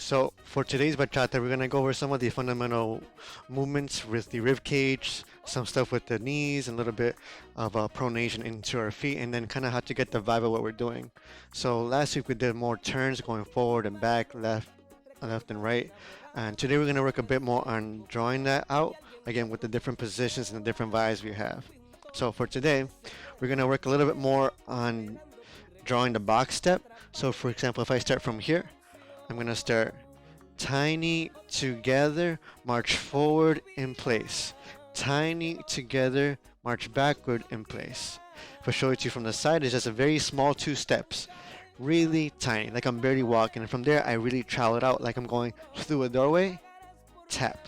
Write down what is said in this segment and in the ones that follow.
So for today's bachata, we're gonna go over some of the fundamental movements with the rib cage, some stuff with the knees, and a little bit of pronation into our feet, and then kind of how to get the vibe of what we're doing. So last week we did more turns going forward and back, left and right, and today we're gonna work a bit more on drawing that out again with the different positions and the different vibes we have. So for today, we're gonna work a little bit more on drawing the box step. So for example, if I start from here, I'm gonna start tiny together, march forward in place. Tiny together, march backward in place. If I show it to you from the side, it's just a very small two steps. Really tiny, like I'm barely walking. And from there, I really travel it out like I'm going through a doorway. Tap.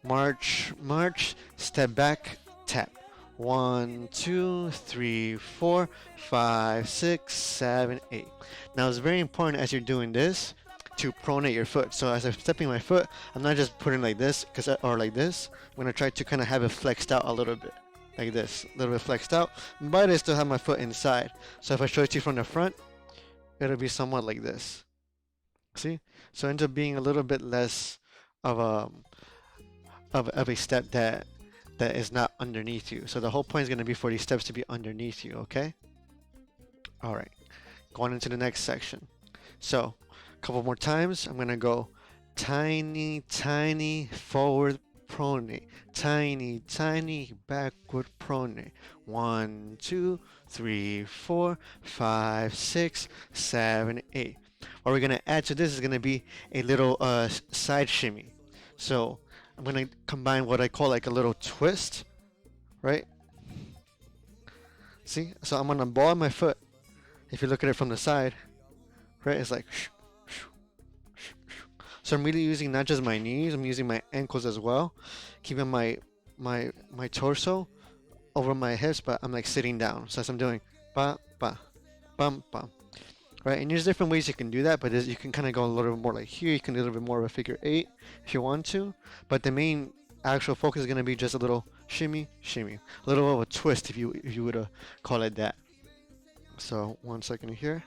March, march, step back, tap. 1, 2, 3, 4, 5, 6, 7, 8. Now it's very important as you're doing this to pronate your foot. So as I'm stepping my foot, I'm not just putting like this or like this. I'm gonna try to kind of have it flexed out a little bit, like this, a little bit flexed out, but I still have my foot inside. So if I show it to you from the front, it'll be somewhat like this. See? So it ends up being a little bit less of a step that is not underneath you. So the whole point is going to be for these steps to be underneath you, okay? All right, going into the next section. So a couple more times, I'm going to go tiny, tiny, forward pronate, tiny, tiny, backward pronate. 1, 2, 3, 4, 5, 6, 7, 8. What we're going to add to this is going to be a little side shimmy. So I'm going to combine what I call like a little twist, right? See? So I'm going to ball my foot. If you look at it from the side, right? It's like so I'm really using not just my knees, I'm using my ankles as well, keeping my torso over my hips, but I'm like sitting down. So as I'm doing ba ba bum bum. Right, and there's different ways you can do that, but you can kind of go a little bit more like here. You can do a little bit more of a figure 8 if you want to, but the main actual focus is going to be just a little shimmy, shimmy, a little of a twist if you would call it that. So 1 second here.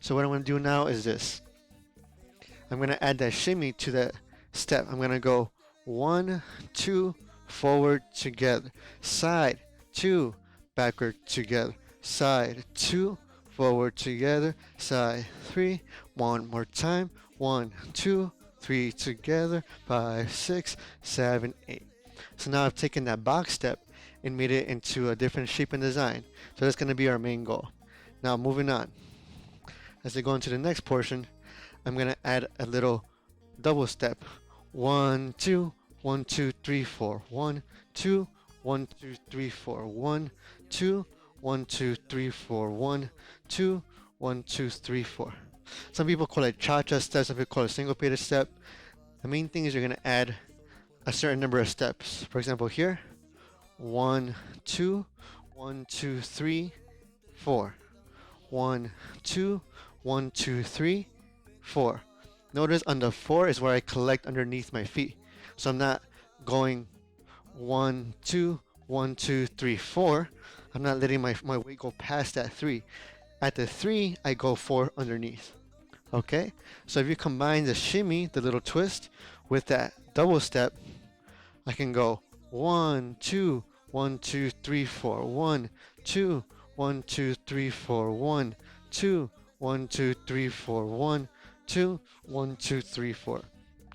So what I'm going to do now is this. I'm going to add that shimmy to that step. I'm going to go 1, 2, forward together, side 2, backward together, side 2. Forward together, side 3, one more time, 1, 2, 3 together, 5, 6, 7, 8. So now I've taken that box step and made it into a different shape and design. So that's going to be our main goal. Now moving on. As I go into the next portion, I'm going to add a little double step. 1, 2, 1, 2, 3, 4. 1, 2, 1, 2, 3, 4. 1, 2, 1, 2, 3, 4. 1, 2, 1, 2, 3, 4. Some people call it cha-cha step, some people call it syncopated step. The main thing is you're going to add a certain number of steps. For example, here, 1, 2, 1, 2, 3, 4. 1, 2, 1, 2, 3, 4. Notice on the 4 is where I collect underneath my feet. So I'm not going 1, 2, 1, 2, 3, 4. I'm not letting my weight go past that 3. At the 3, I go 4 underneath. Okay? So if you combine the shimmy, the little twist, with that double step, I can go 1, 2, 1, 2, 3, 4. 1, 2, 1, 2, 3, 4. 1, 2, 1, 2, 3, 4. 1, 2, 1, 2, 3, 4.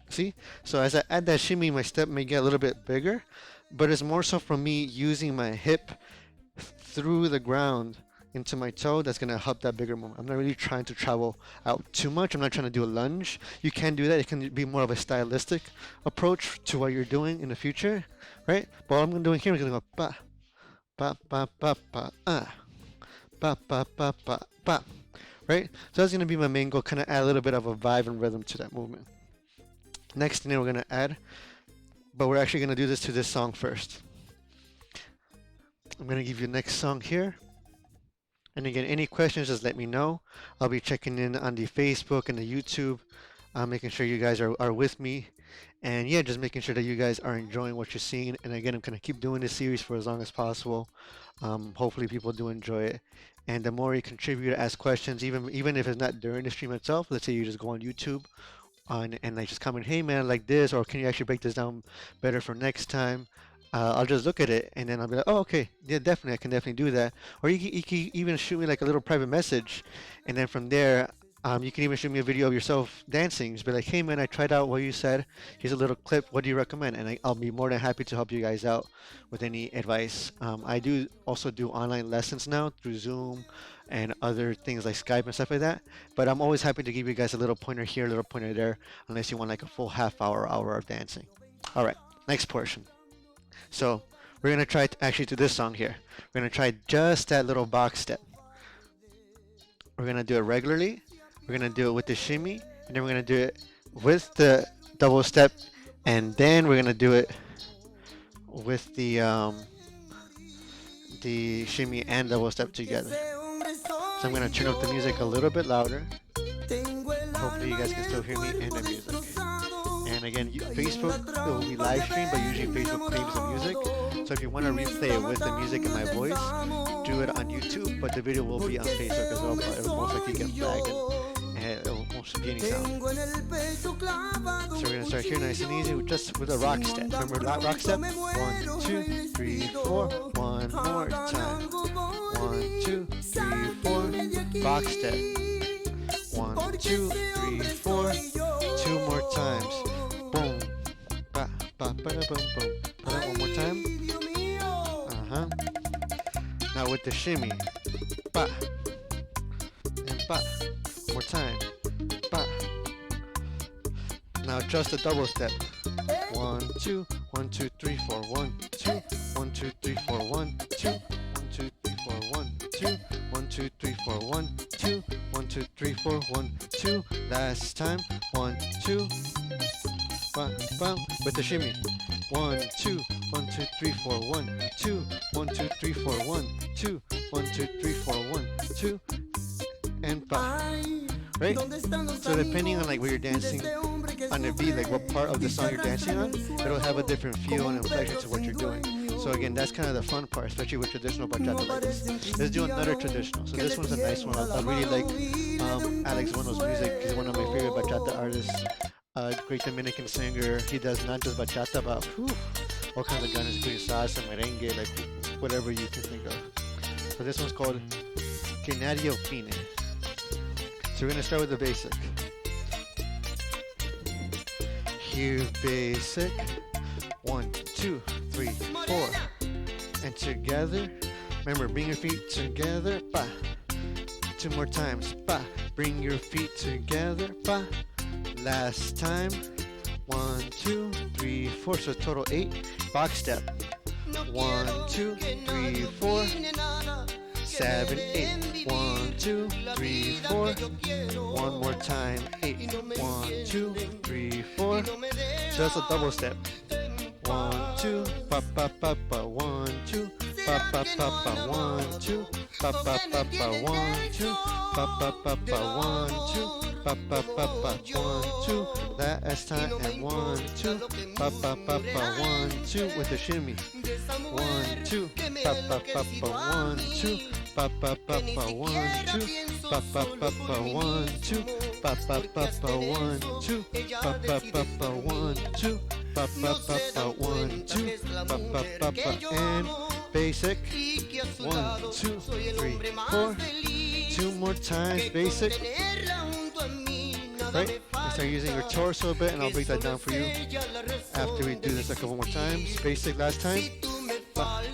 See? So as I add that shimmy, my step may get a little bit bigger, but it's more so from me using my hip through the ground into my toe that's going to help that bigger movement. I'm not really trying to travel out too much. I'm not trying to do a lunge. You can do that. It can be more of a stylistic approach to what you're doing in the future, right? But what I'm doing here is going to go ba, ba, ba, ba, ba, ba, ba, ba, ba, ba, right? So that's going to be my main goal, kind of add a little bit of a vibe and rhythm to that movement. Next thing we're going to add, but we're actually going to do this to this song first. I'm going to give you the next song here. And again, any questions, just let me know. I'll be checking in on the Facebook and the YouTube making sure you guys are with me. And yeah, just making sure that you guys are enjoying what you're seeing. And again, I'm going to keep doing this series for as long as possible. Hopefully, people do enjoy it. And the more you contribute, ask questions, even if it's not during the stream itself. Let's say you just go on YouTube and like just comment, hey man, I like this, or can you actually break this down better for next time? I'll just look at it and then I'll be like, oh, okay, yeah, definitely, I can definitely do that. Or you can even shoot me like a little private message, and then from there, you can even shoot me a video of yourself dancing. Just be like, hey man, I tried out what you said. Here's a little clip. What do you recommend? And I'll be more than happy to help you guys out with any advice. I do also do online lessons now through Zoom and other things like Skype and stuff like that. But I'm always happy to give you guys a little pointer here, a little pointer there, unless you want like a full half hour of dancing. All right, next portion. So we're gonna try actually to this song here. We're gonna try just that little box step. We're gonna do it regularly. We're gonna do it with the shimmy, and then we're gonna do it with the double step, and then we're gonna do it with the shimmy and double step together. So I'm gonna turn up the music a little bit louder. Hopefully you guys can still hear me and the music. And again, Facebook, it will be live streamed, but usually Facebook claims the music. So if you want to replay it with the music and my voice, do it on YouTube, but the video will be on Facebook as well, but it will most likely get flagged and it won't be any sound. So we're going to start here nice and easy, just with a rock step. Remember that rock step? 1, 2, 3, 4. One more time. 1, 2, 3, 4. Box step. 1, 2, 3, 4. 2 more times. Boom. Ba, ba, ba, da, boom, boom. One more time. Now with the shimmy. Ba. And ba. One more time. Ba. Now just a double step. 1, 2, 1, 2, 3, 4, 1, 2, 1, 2, 3, 4, 1, 2, 1, 2, 3, 4, 1, 2, 1, 2, 3, 4, 1, 2, 1, 2, 3, 4, 1, 2. Last time. 1, 2. Bum, bum, with the shimmy. 1, 2, 1, 2, 3, 4, 1, 2, 1, 2, 3, 4, 1, 2, 1, 2, 3, 4, 1, 2, and 5. Right? So depending on like where you're dancing on the beat, like what part of the song you're dancing on, it'll have a different feel and inflection to what you're doing. So again, that's kind of the fun part, especially with traditional bachata like this. Let's do another traditional. So this one's a nice one. I really like Alex Bueno's music. He's one of my favorite bachata artists. Great Dominican singer. He does not just bachata, but all kinds of genres, including salsa, merengue, like whatever you can think of. So this one's called Que Nadie Opine. So we're gonna start with the basic. Here, basic. 1, 2, 3, 4, and together. Remember, bring your feet together. Ba. 2 more times. Ba. Bring your feet together. Ba. Last time. 1, 2, 3, 4. So total 8. Box step. 1, 2, 3, 4, 7, 8. 1, 2, 3, 4. One more time. 8. 1, 2, 3, 4. So that's a double step. 1, 2, pa pa pa pa. 1, 2, pa pa pa pa. 1, 2, pa pa pa pa. 1, 2, pa pa pa pa. 1, 2. Pa pa pa pa, 1, 2, last time, and 1, 2, pa pa pa pa, 1, 2, with the shimmy, 1, 2, pa pa pa pa, 1, 2, pa pa pa pa, 1, 2, pa pa pa pa, 1, 2, pa pa pa pa, 1, 2, pa pa pa pa, 1, 2, pa pa pa pa, 1, 2, pa pa pa pa, and basic, 1, 2, 3, 4, 2 more times, basic. Right? And start using your torso a bit, and I'll break that down for you after we do this a couple more times. Basic last time. Bum,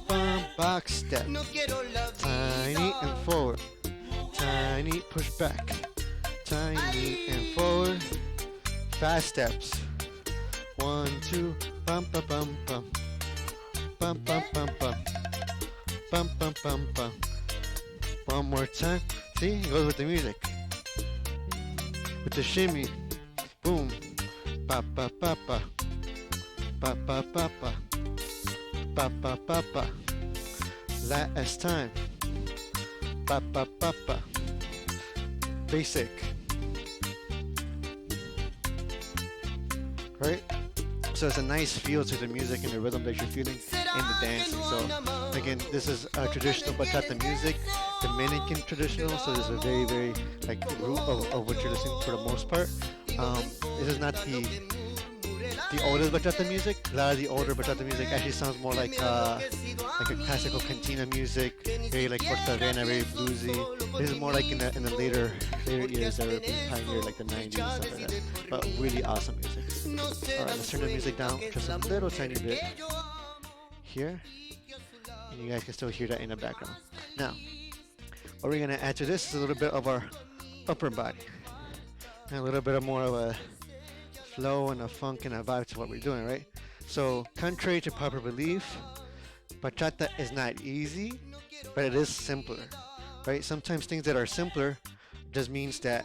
bum, box step. Tiny and forward. Tiny, push back. Tiny and forward. Fast steps. 1, 2, bum, bum, bum, bum. Bum, bum, bum, bum. Bum, bum, bum, bum. One more time. See, it goes with the music. With the shimmy, boom, pa pa pa pa, pa pa pa pa, pa pa pa pa. Last time, pa pa pa pa. Basic, right? So it's a nice feel to the music and the rhythm that you're feeling in the dancing. So again, this is traditional bachata music, Dominican traditional. So this is a very, very like root of what you're listening for the most part. This is not the oldest bachata music. A lot of the older bachata music actually sounds more like a classical cantina music, very like cortavena, very bluesy. This is more like in the later years that were being pioneered, like the 90s and stuff like that. But really awesome music. All right, let's turn the music down just a little tiny bit here, and you guys can still hear that in the background. Now, what we're gonna add to this is a little bit of our upper body, and a little bit of more of a flow and a funk and a vibe to what we're doing, right? So, contrary to popular belief, bachata is not easy, but it is simpler, right? Sometimes things that are simpler just means that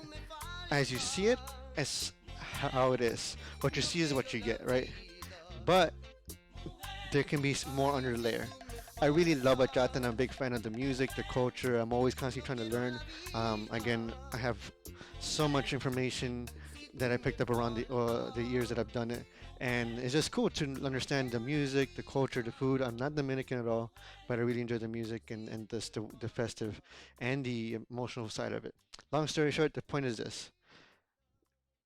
as you see it, as how it is. What you see is what you get, right? But there can be more under the layer. I really love bachata and I'm a big fan of the music, the culture. I'm always constantly trying to learn. Again, I have so much information that I picked up around the years that I've done it, and it's just cool to understand the music, the culture, the food. I'm not Dominican at all, but I really enjoy the music and the festive and the emotional side of it. Long story short, the point is this: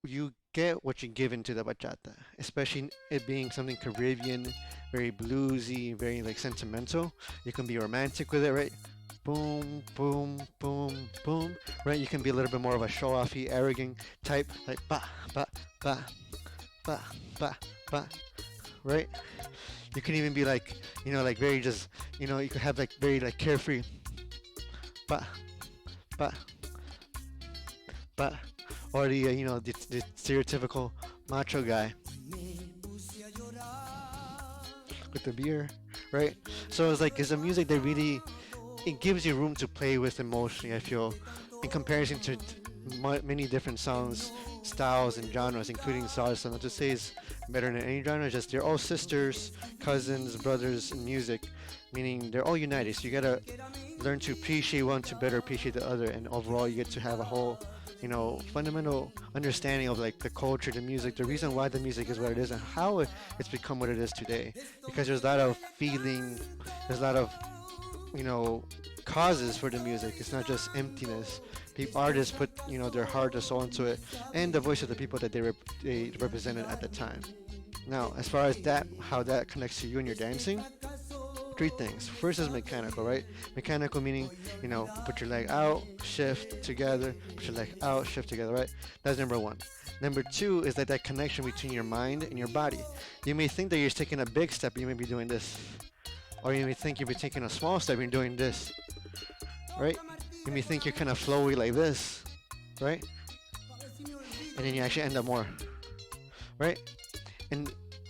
you get what you give into the bachata, especially it being something Caribbean, very bluesy, very like sentimental. You can be romantic with it, right? Boom, boom, boom, boom, right? You can be a little bit more of a show-offy, arrogant type, like ba, ba, ba, ba, ba, ba, right? You can even be like, like very just, you could have like very like carefree, ba, ba, ba, or the stereotypical macho guy with the beer, right? So it's a music that really it gives you room to play with emotionally. I feel, in comparison to many different songs, styles, and genres, including salsa. Not to say it's better than any genre, just they're all sisters, cousins, brothers in music, meaning they're all united. So you gotta learn to appreciate one to better appreciate the other, and overall you get to have a whole fundamental understanding of like the culture, the music, the reason why the music is what it is, and how it's become what it is today. Because there's a lot of feeling, there's a lot of causes for the music. It's not just emptiness. The artists put their heart and soul into it, and the voice of the people that they represented at the time. Now, as far as that, how that connects to you and your dancing, three things. First is mechanical, right? Mechanical meaning, put your leg out, shift together, put your leg out, shift together, right? That's number one. Number two is that connection between your mind and your body. You may think that you're taking a big step, you may be doing this. Or you may think you'll be taking a small step and you're doing this, right? You may think you're kind of flowy like this, right? And then you actually end up more, right?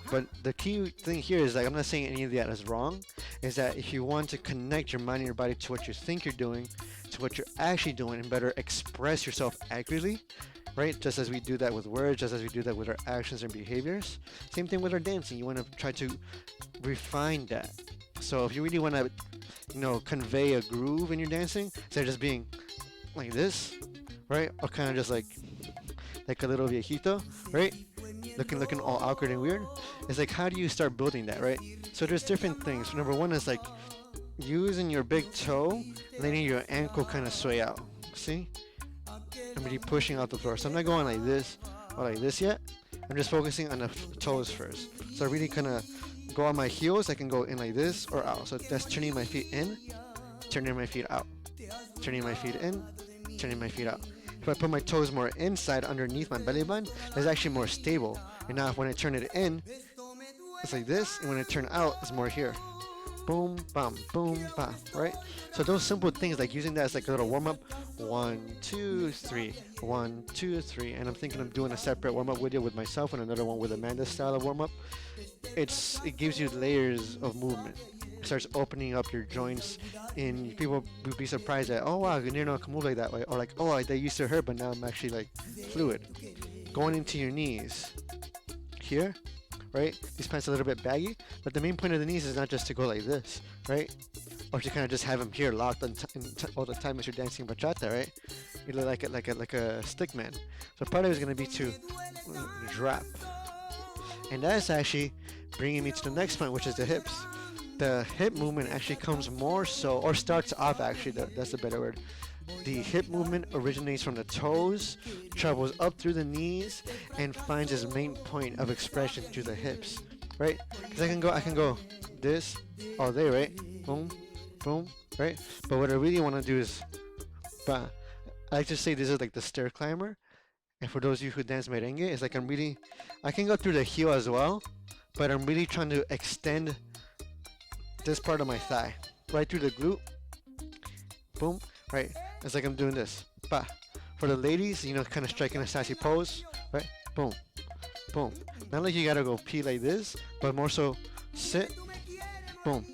But the key thing here is like, I'm not saying any of that is wrong, is that if you want to connect your mind and your body to what you think you're doing, to what you're actually doing, and better express yourself accurately, right? Just as we do that with words, just as we do that with our actions and behaviors. Same thing with our dancing. You want to try to refine that. So if you really want to, convey a groove in your dancing, instead of just being like this, right? Or kind of just like a little viejito, right? Looking all awkward and weird. It's like, how do you start building that, right? So there's different things. Number one is like using your big toe, letting your ankle kind of sway out. See? I'm really pushing out the floor. So I'm not going like this or like this yet. I'm just focusing on the toes first. So I really kind of go on my heels. I can go in like this or out. So that's turning my feet in, turning my feet out, turning my feet in, turning my feet out. If I put my toes more inside underneath my belly button, it's actually more stable. And now when I turn it in, it's like this. And when I turn out, it's more here. Boom, bam, boom, bam, right? So those simple things, like using that as like a little warm-up. 1, 2, 3. 1, 2, 3. And I'm thinking of doing a separate warm-up video with myself and another one with Amanda's style of warm-up. It gives you layers of movement. It starts opening up your joints, and people would be surprised that, oh wow, I can move like that way, or like, oh, that used to hurt, but now I'm actually like fluid. Going into your knees here, right? These pants are a little bit baggy, but the main point of the knees is not just to go like this, right? Or to kind of just have them here locked all the time as you're dancing bachata, right? You look like a stick man. So part of it is going to be to drop. And that's actually bringing me to the next point, which is the hips. The hip movement actually comes more so, or starts off actually, that's the better word. The hip movement originates from the toes, travels up through the knees, and finds its main point of expression through the hips, right? Because I can go this all day, right? Boom, boom, right? But what I really want to do is, bah. I like to say this is like the stair climber. And for those of you who dance merengue, it's like I can go through the heel as well, but I'm really trying to extend this part of my thigh, right through the glute, boom, right? It's like I'm doing this, bah. For the ladies, kind of striking a sassy pose, right? Boom, boom. Not like you gotta go pee like this, but more so sit, boom,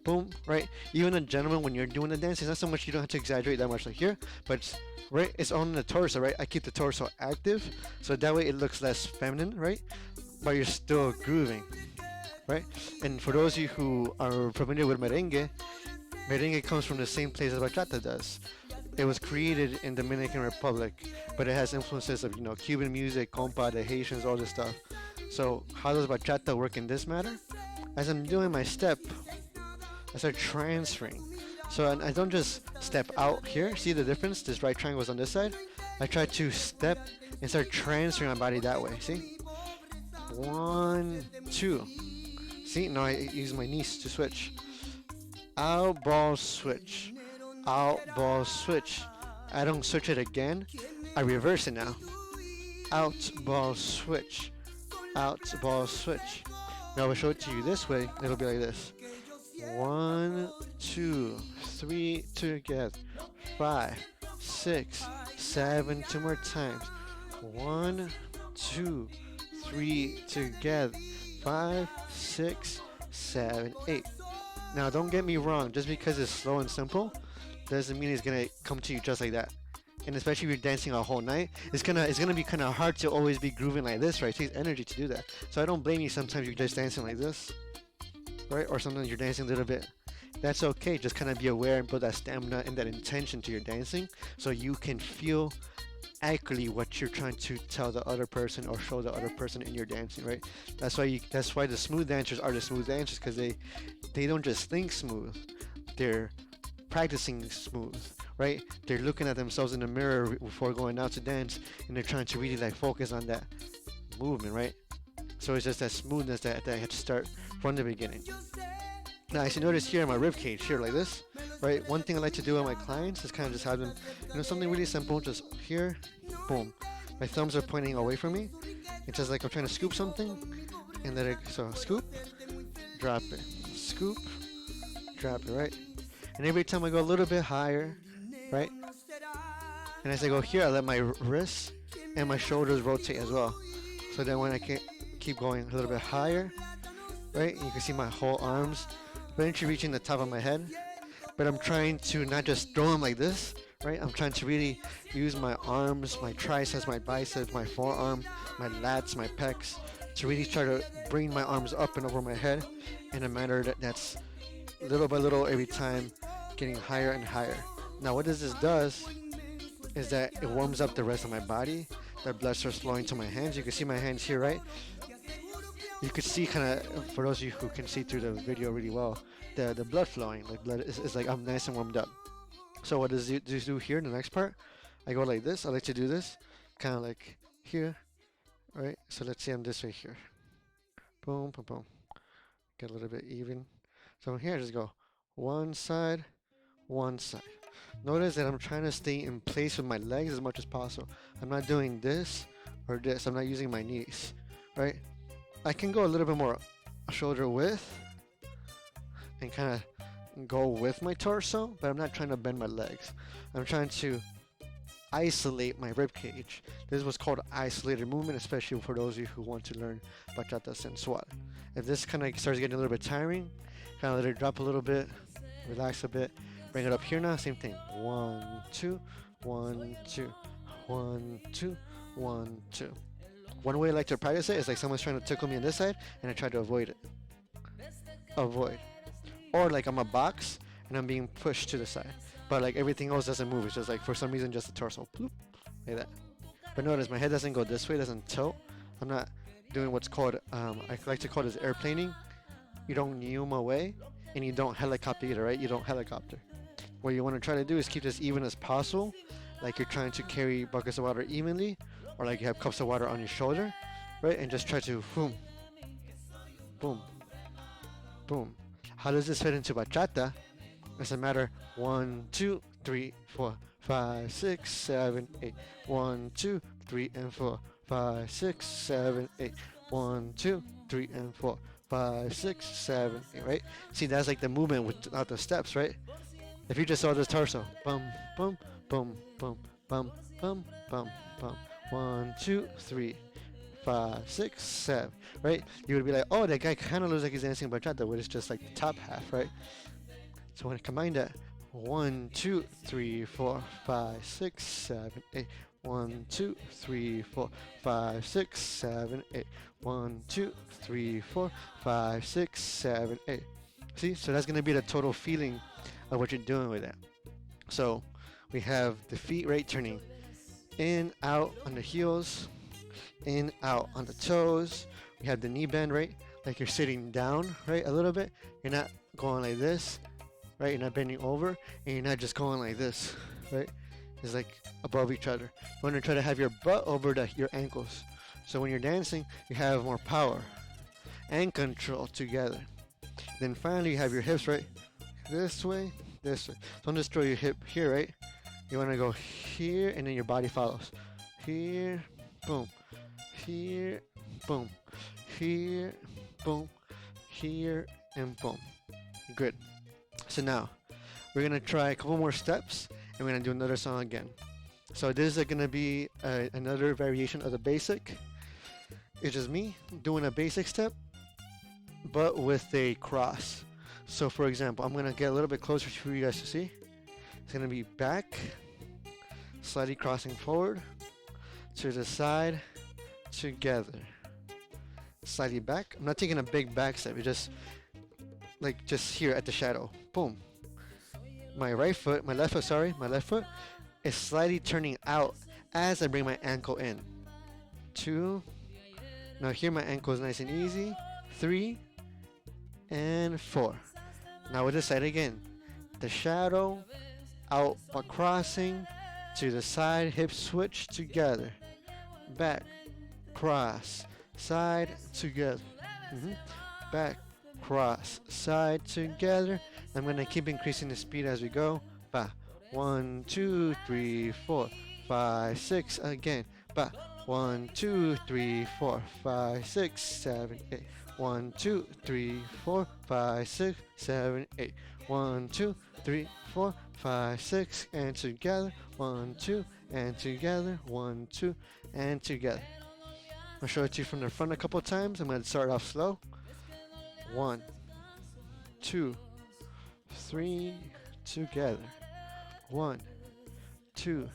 boom, right? Even a gentleman, when you're doing the dance, it's not so much you don't have to exaggerate that much like here, but right, it's on the torso, right? I keep the torso active, so that way it looks less feminine, right? But you're still grooving, right? And for those of you who are familiar with merengue, merengue comes from the same place as bachata does. It was created in Dominican Republic, but it has influences of Cuban music, compa, the Haitians, all this stuff. So how does bachata work in this matter? As I'm doing my step, I start transferring. So I don't just step out here. See the difference? This right triangle is on this side. I try to step and start transferring my body that way. See? 1, 2. See? Now I use my knees to switch. Out, ball, switch. Out, ball, switch. I don't switch it again. I reverse it now. Out, ball, switch. Out, ball, switch. Now I'll show it to you this way. It'll be like this. 1, 2, 3 together. 5, 6, 7. 2 more times. 1, 2, 3 together. 5, 6, 7, 8. Now don't get me wrong. Just because it's slow and simple doesn't mean it's gonna come to you just like that. And especially if you're dancing a whole night, it's gonna be kind of hard to always be grooving like this, right? It takes energy to do that. So I don't blame you. Sometimes you're just dancing like this, right? Or sometimes you're dancing a little bit. That's okay. Just kind of be aware and build that stamina and that intention to your dancing, so you can feel accurately what you're trying to tell the other person or show the other person in your dancing, right? That's why the smooth dancers are the smooth dancers, because they don't just think smooth. They're practicing smooth, right? They're looking at themselves in the mirror before going out to dance, and they're trying to really like focus on that movement, right? So it's just that smoothness that I had to start from the beginning. Now, as you notice here in my rib cage, here like this, right? One thing I like to do with my clients is kind of just have them, something really simple, just here, boom. My thumbs are pointing away from me. It's just like I'm trying to scoop something, and then so scoop, drop it, scoop, drop it, right? And every time I go a little bit higher, right? And as I go here, I let my wrists and my shoulders rotate as well. So then when I can keep going a little bit higher, right? You can see my whole arms eventually reaching the top of my head. But I'm trying to not just throw them like this, right? I'm trying to really use my arms, my triceps, my biceps, my forearm, my lats, my pecs, to really try to bring my arms up and over my head in a manner that's little by little every time getting higher and higher. Now what this does is that it warms up the rest of my body. The blood starts flowing to my hands. You can see my hands here, right? You could see kind of, for those of you who can see through the video really well, the blood flowing. Like blood is like I'm nice and warmed up. So what does it do here in the next part? I go like this. I like to do this, kind of like here, right? So let's say I'm this way here. Boom, boom, boom. Get a little bit even. So here I just go one side, one side. Notice that I'm trying to stay in place with my legs as much as possible. I'm not doing this or this. I'm not using my knees, right? I can go a little bit more shoulder width and kind of go with my torso, but I'm not trying to bend my legs. I'm trying to isolate my rib cage. This is what's called isolated movement, especially for those of you who want to learn bachata sensual. If this kind of starts getting a little bit tiring, kind of let it drop a little bit, relax a bit, bring it up here now, same thing. 1, 2, 1, 2, 1, 2, 1, 2. One way I like to practice it is like someone's trying to tickle me on this side, and I try to avoid it. Avoid. Or like I'm a box, and I'm being pushed to the side. But like everything else doesn't move. It's just like for some reason just the torso. Bloop, like that. But notice my head doesn't go this way, doesn't tilt. I'm not doing what's called, I like to call this airplaning. You don't neum away, and you don't helicopter either, right? You don't helicopter. What you want to try to do is keep this even as possible, like you're trying to carry buckets of water evenly, or like you have cups of water on your shoulder, right? And just try to boom, boom, boom. How does this fit into bachata? It's a matter 1, 2, 3, 4, 5, 6, 7, 8. 1, 2, 3, and 4, 5, 6, 7, 8. 1, 2, 3, and 4, 5, 6, 7, 8. Right? See, that's like the movement without the steps, right? If you just saw this torso, bum, bum, bum, bum, bum, bum, bum, bum. 1, 2, 3, 5, 6, 7. Right? You would be like, oh, that guy kind of looks like he's dancing bachata, but it's just like the top half, right? So when I combine that, 1, 2, 3, 4, 5, 6, 7, 8. 1, 2, 3, 4, 5, 6, 7, 8. 1, 2, 3, 4, 5, 6, 7, 8. See, so that's going to be the total feeling of what you're doing with that. So we have the feet, right, turning in, out on the heels, in, out on the toes. We have the knee bend, right, like you're sitting down, right, a little bit. You're not going like this, right? You're not bending over, and you're not just going like this, right? It's like above each other. You want to try to have your butt over your ankles. So when you're dancing, you have more power and control together. Then finally, you have your hips, right? This way, this way. Don't just throw your hip here, right? You want to go here, and then your body follows. Here, boom. Here, boom. Here, boom. Here, and boom. Good. So now, we're going to try a couple more steps, and we're going to do another song again. So this is going to be another variation of the basic. It's just me doing a basic step, but with a cross. So for example, I'm going to get a little bit closer for you guys to see. It's going to be back, slightly crossing forward, to the side, together. Slightly back. I'm not taking a big back step. It's just like just here at the shadow. Boom. My left foot is slightly turning out as I bring my ankle in. 2. Now here my ankle is nice and easy. 3 and 4. Now with this side again. The shadow, out but crossing, to the side, hip switch together. Back, cross, side, together. Back, cross, side, together. I'm going to keep increasing the speed as we go. Ba. 1, 2, 3, 4, 5, 6. Again. Ba. 1, 2, 3, 4, 5, 6, 7, 8. 1, 2, 3, 4, 5, 6, 7, 8. 1, 2, 3, 4, 5, 6, and together. 1, 2, and together. 1, 2, and together. I'll show it to you from the front a couple times. I'm going to start off slow. 1, 2, 3, together. 1, 2,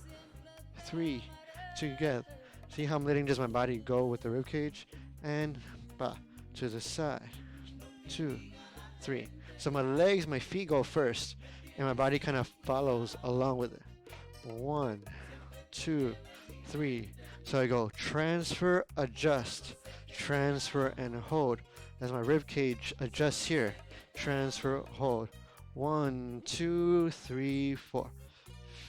3, together. See how I'm letting just my body go with the rib cage? And ba, to the side. 2, 3. So my legs, my feet go first, and my body kind of follows along with it. 1, 2, 3. So I go transfer, adjust, transfer, and hold. As my rib cage adjusts here. Transfer, hold. 1, 2, 3, 4,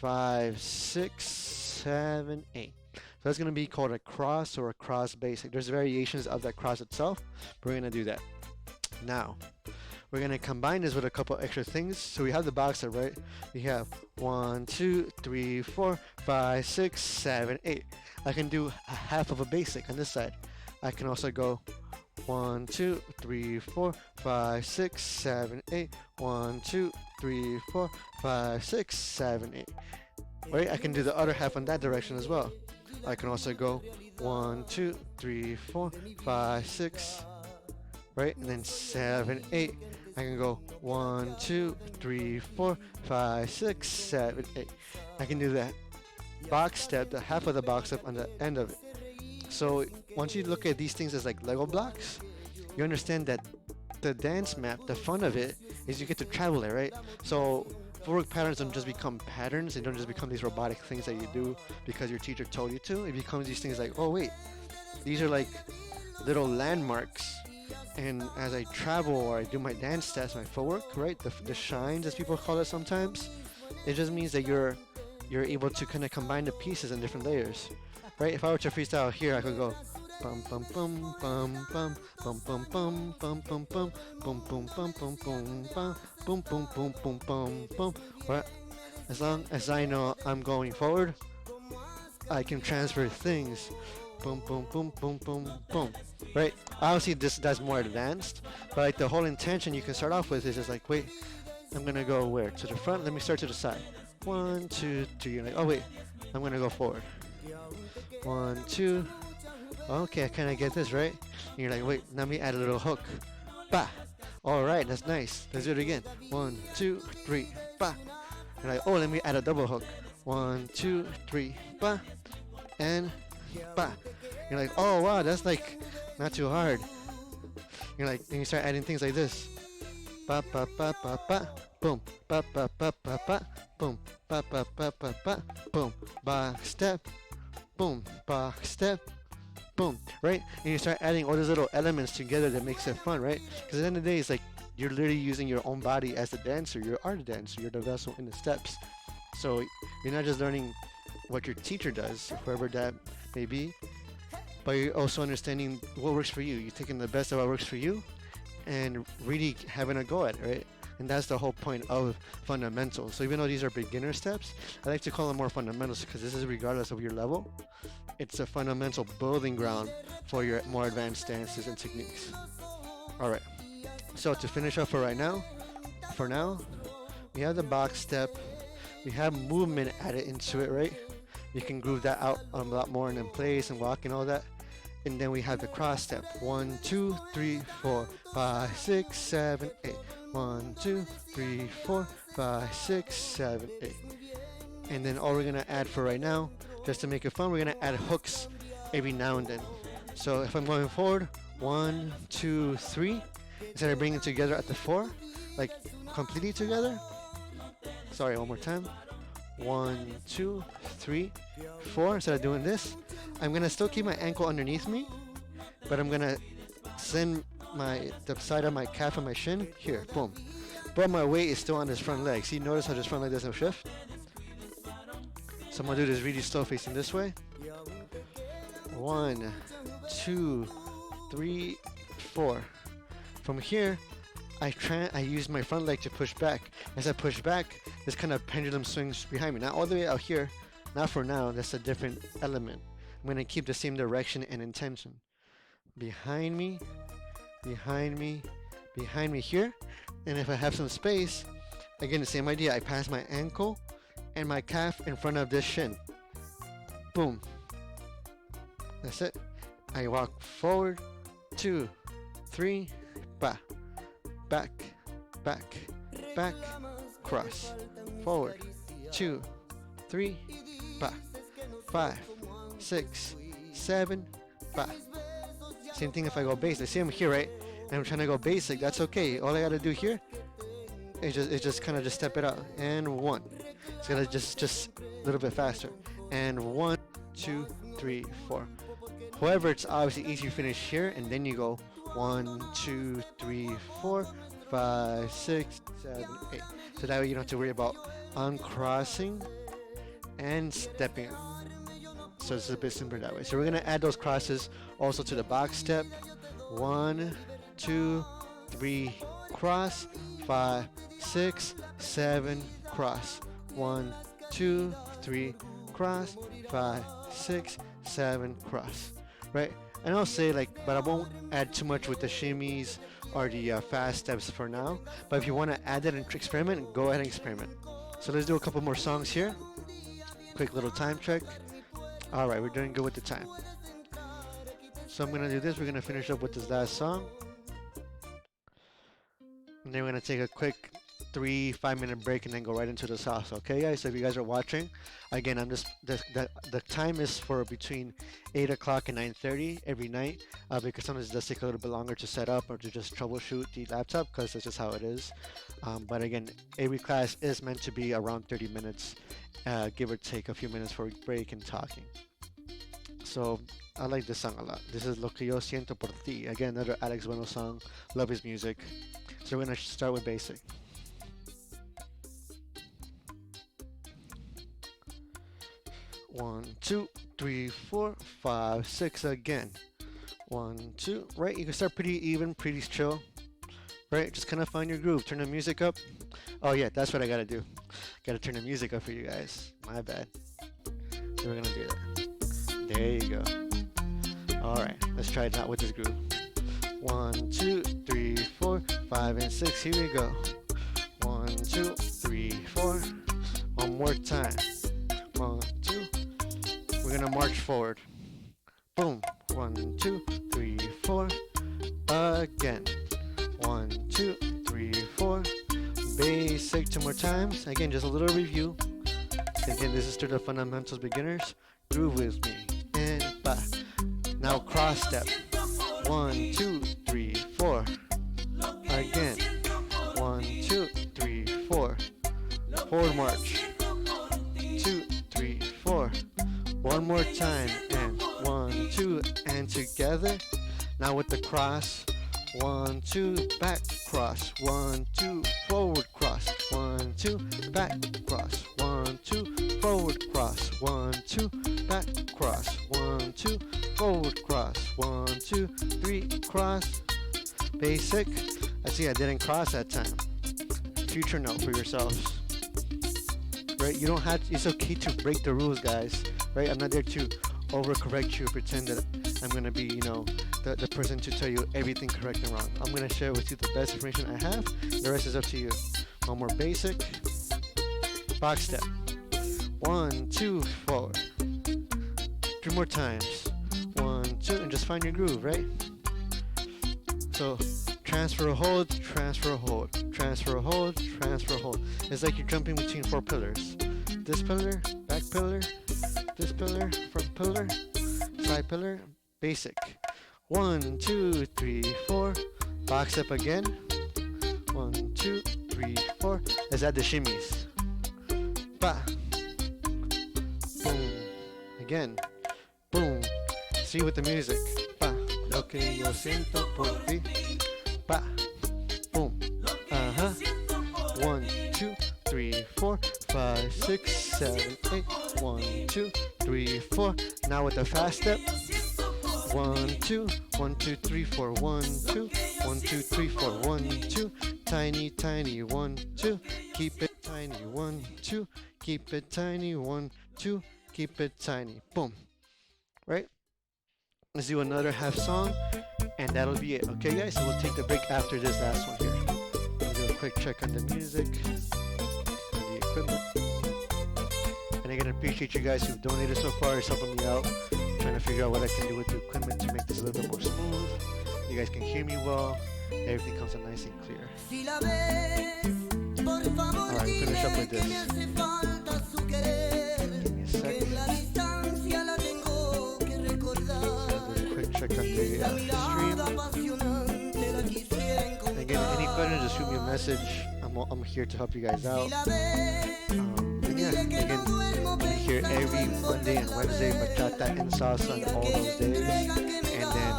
5, 6, 7, 8. So that's going to be called a cross or a cross basic. There's variations of that cross itself, but we're going to do that. Now, we're going to combine this with a couple extra things. So we have the box up, right? We have 1, 2, 3, 4, 5, 6, 7, 8. I can do a half of a basic on this side. I can also go 1, 2, 3, 4, 5, 6, 7, 8. 1, 2, 3, 4, 5, 6, 7, 8. Right? I can do the other half in that direction as well. I can also go 1, 2, 3, 4, 5, 6. Right? And then 7, 8. I can go 1, 2, 3, 4, 5, 6, 7, 8. I can do that box step, the half of the box step on the end of it. So once you look at these things as like Lego blocks, you understand that the dance map, the fun of it, is you get to travel it, right? So footwork patterns don't just become patterns. They don't just become these robotic things that you do because your teacher told you to. It becomes these things like, oh wait, these are like little landmarks. And as I travel or I do my dance steps, my footwork, right, the shines as people call it sometimes, it just means that you're able to kind of combine the pieces in different layers, right? If I were to freestyle here, I could go bum bum bum bum bum bum bum bum bum bum bum bum bum bum bum bum bum boom boom boom boom boom boom. Right? As long as I know I'm going forward, I can transfer things. Boom, boom, boom, boom, boom, boom. Right? Obviously, that's more advanced, but like the whole intention you can start off with is just like, wait, I'm gonna go where? To the front? Let me start to the side. One, two, three. You're like, oh wait, I'm gonna go forward. One, two. Okay, I kind of get this, right? And you're like, wait, let me add a little hook. Bah. All right, that's nice. Let's do it again. One, two, three. Bah. You're like, oh, let me add a double hook. One, two, three. Bah. And bah. You're like, oh wow, that's like not too hard. You're like, and you start adding things like this. Ba ba ba ba ba, boom, ba ba ba ba ba, boom, ba ba ba ba ba, boom, ba step, boom, ba step, boom, right? And you start adding all those little elements together that makes it fun, right? Because at the end of the day, it's like you're literally using your own body as the dancer. You are the dancer. You're the vessel in the steps. So you're not just learning what your teacher does, whoever that may be, but you're also understanding what works for you. You're taking the best of what works for you and really having a go at it, right? And that's the whole point of fundamentals. So even though these are beginner steps, I like to call them more fundamentals because this is regardless of your level. It's a fundamental building ground for your more advanced dances and techniques. All right. So to finish up for now, we have the box step. We have movement added into it, right? You can groove that out a lot more and in place and walk and all that. And then we have the cross step. 1, 2, 3, 4, 5, 6, 7, 8. 1, 2, 3, 4, 5, 6, 7, 8. And then all we're gonna add for right now, just to make it fun, we're gonna add hooks every now and then. So if I'm going forward, 1, 2, 3, instead of bringing it together at the 4, like completely together. Sorry, one more time. 1, 2, 3, 4. Instead of doing this, I'm gonna still keep my ankle underneath me, but I'm gonna send the side of my calf and my shin here, boom. But my weight is still on this front leg. See, notice how this front leg doesn't shift? So I'm gonna do this really slow facing this way. 1, 2, 3, 4. From here, I use my front leg to push back. As I push back, this kind of pendulum swings behind me. Not all the way out here, not for now, that's a different element. I'm gonna keep the same direction and intention. Behind me, behind me, behind me here. And if I have some space, again, the same idea. I pass my ankle and my calf in front of this shin. Boom. That's it. I walk forward, 2, 3, back, back, back, back, cross, forward, 2, 3, back, 5, 6, 7, back. Same thing if I go basic. See, I'm here, right? And I'm trying to go basic. That's okay. All I gotta do here is just kind of just step it out. And 1. It's gonna just a little bit faster. And 1, 2, 3, 4. However, it's obviously easier to finish here, and then you go 1, 2, 3, 4, 5, 6, 7, 8. So that way you don't have to worry about uncrossing and stepping. So it's a bit simpler that way. So we're gonna add those crosses also to the box step. 1, 2, 3, cross. 5, 6, 7, cross. 1, 2, 3, cross. 5, 6, 7, cross. Right? And I'll say but I won't add too much with the shimmies or the fast steps for now. But if you want to add that and experiment, go ahead and experiment. So let's do a couple more songs here. Quick little time check. All right, we're doing good with the time. So I'm gonna do this. We're gonna finish up with this last song, and then we're gonna take a quick 3-5 minute break and then go right into the sauce. Okay, guys. So if you guys are watching, again, I'm just the time is for between 8 o'clock and 9:30 every night, because sometimes it does take a little bit longer to set up or to just troubleshoot the laptop because that's just how it is. But again, every class is meant to be around 30 minutes, give or take a few minutes for break and talking. So I like this song a lot. This is Lo que yo siento por ti. Again, another Alex Bueno song. Love his music. So we're gonna start with basic. 1, 2, 3, 4, 5, 6 again. 1, 2, right? You can start pretty even, pretty chill, right? Just kind of find your groove. Turn the music up. Oh yeah, that's what I gotta do. Gotta turn the music up for you guys. My bad. So we're gonna do that. There you go. All right, let's try it out with this groove. 1, 2, 3, 4, 5, and 6. Here we go. 1, 2, 3, 4. One more time. 1, 2. We're gonna march forward. Boom. 1, 2, 3, 4. Again. 1, 2, 3, 4. Basic 2 more times. Again, just a little review. Again, this is to the fundamentals beginners. Groove with me. And ba. Now cross step. 1, 2, 3, 4. Again. 1, 2, 3, 4. Forward march. 2, 3, 4. One more time. And 1, 2, and together. Now with the cross. 1, 2, back cross. 1, 2, forward cross. 1, 2, back cross. 1, 2, forward cross. 1, 2, back cross. 1, 2, forward cross. 1, 2, 3, cross. Basic. I see I didn't cross that time. Future note for yourselves. Right? You don't have to, it's okay to break the rules, guys. Right? I'm not there to overcorrect you, pretend that I'm gonna be, the person to tell you everything correct and wrong. I'm gonna share with you the best information I have. The rest is up to you. One more basic. Box step. 1, 2, forward. 3 more times. 1, 2, and just find your groove, right? So transfer, hold, transfer, hold, transfer, hold, transfer, hold. It's like you're jumping between 4 pillars. This pillar, back pillar, this pillar, front pillar, side pillar, basic. 1, 2, 3, 4. Box up again. 1, 2, 3, 4. Let's add the shimmies. Ba. Boom. Again. Boom. See with the music. Ba. Lo que yo siento por ti. Ba. Boom. 1, 2, 3, 4, 5, 6, 7, 8. 1, 2, 3, 4. Now with the fast step. 1, 2, 1, 2, 3, 4, 1, 2, 1, 2, 3, 4, 1, 2, tiny, tiny, 1, 2, keep it tiny, 1, 2, keep it tiny, 1, 2, keep it tiny, boom, right? Let's do another half song, and that'll be it, okay guys? So we'll take the break after this last one here. We'll do a quick check on the music, on the equipment, and again, I appreciate you guys who've donated so far, it's helping me out. Trying to figure out what I can do with the equipment to make this a little bit more smooth. You guys can hear me well. Everything comes out nice and clear. Alright, finish up with this. Give me a second. Do a quick check on the stream. Again, any questions, just shoot me a message. I'm here to help you guys out. And yeah, again, I'm here every Monday and Wednesday, Bachata and Salsa on all those days. And then,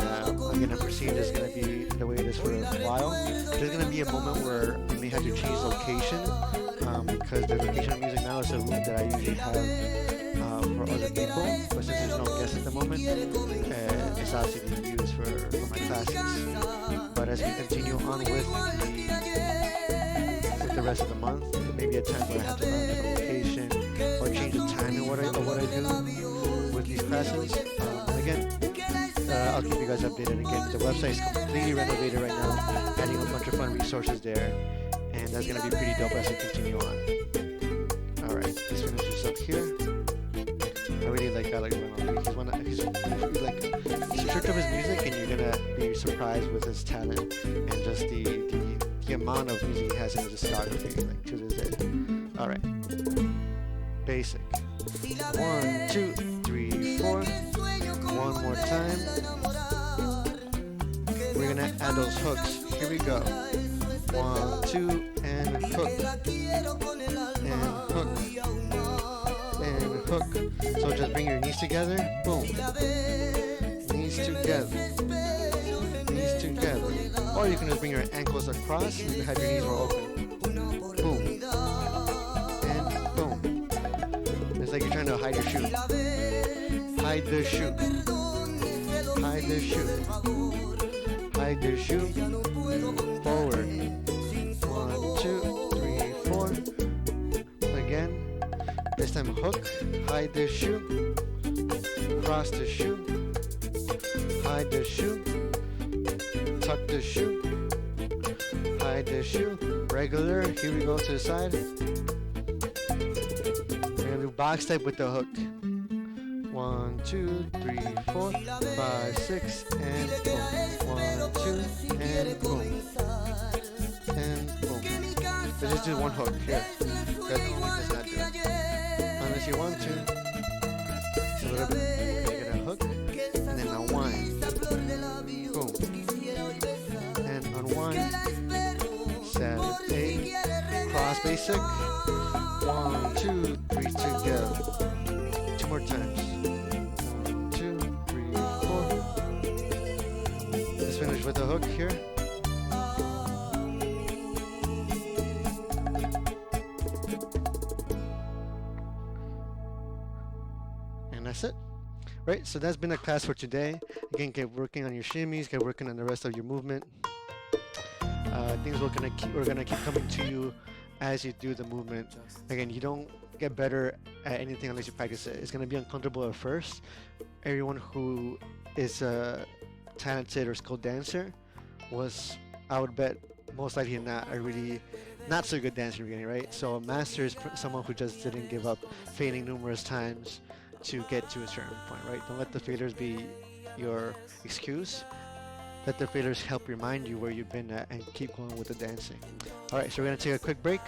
again, I'm perceiving this is going to be the way it is for a while. There's going to be a moment where we may have to change location, because the location of music now is a room that I usually have for other people. But since there's no guests at the moment, it's obviously being used for my classes. But as we continue on with the rest of the month, there may be a time where I have to learn a location or change the timing of what I do with these classes. Again, I'll keep you guys updated. Again, the website is completely renovated right now, adding a bunch of fun resources there, and that's going to be pretty dope as we continue on. Alright, let's finish this up here. I really like Alex Bueno. He's a church of his music, and you're going to be surprised with his talent and just the amount of music he has in his discography, like to this day. Alright. Basic. 1, 2, 3, 4. One more time. We're gonna add those hooks. Here we go. 1, 2, and hook. And hook. And hook. hook. So just bring your knees together. Boom. Knees together. Knees together. Or you can just bring your ankles across. You can have your knees more open. Boom. And boom. It's like you're trying to hide your shoe. Hide the shoe. Hide the shoe. Hide the shoe. Forward. 1, 2, 3, 4. Again. This time hook. Hide the shoe. Cross the shoe. Hide the shoe. Tuck the shoe. Hide the shoe. Regular. Here we go to the side. We're gonna do box type with the hook. 1, 2, 3, 4, 5, 6, and boom. 1, 2, and boom. And boom. Let's just do one hook here. That only does not do. Unless you want to. It's a little bit. You get a hook, and then unwind. Boom. And unwind. 7, 8. Cross basic. 1, 2, 3, together. 2 more times. 1, 2, 3, 4. Let's finish with the hook here. And that's it. Right, so that's been the class for today. Again, get working on your shimmies, get working on the rest of your movement. Things we're gonna keep coming to you as you do the movement. Again, you don't get better at anything unless you practice it. It's gonna be uncomfortable at first. Everyone who is a talented or skilled dancer was, I would bet, most likely not a really not so good dancer in the beginning, right? So a master is someone who just didn't give up, failing numerous times to get to a certain point, right? Don't let the failures be your excuse. Let the failures help remind you where you've been at and keep going with the dancing. All right, so we're gonna take a quick break.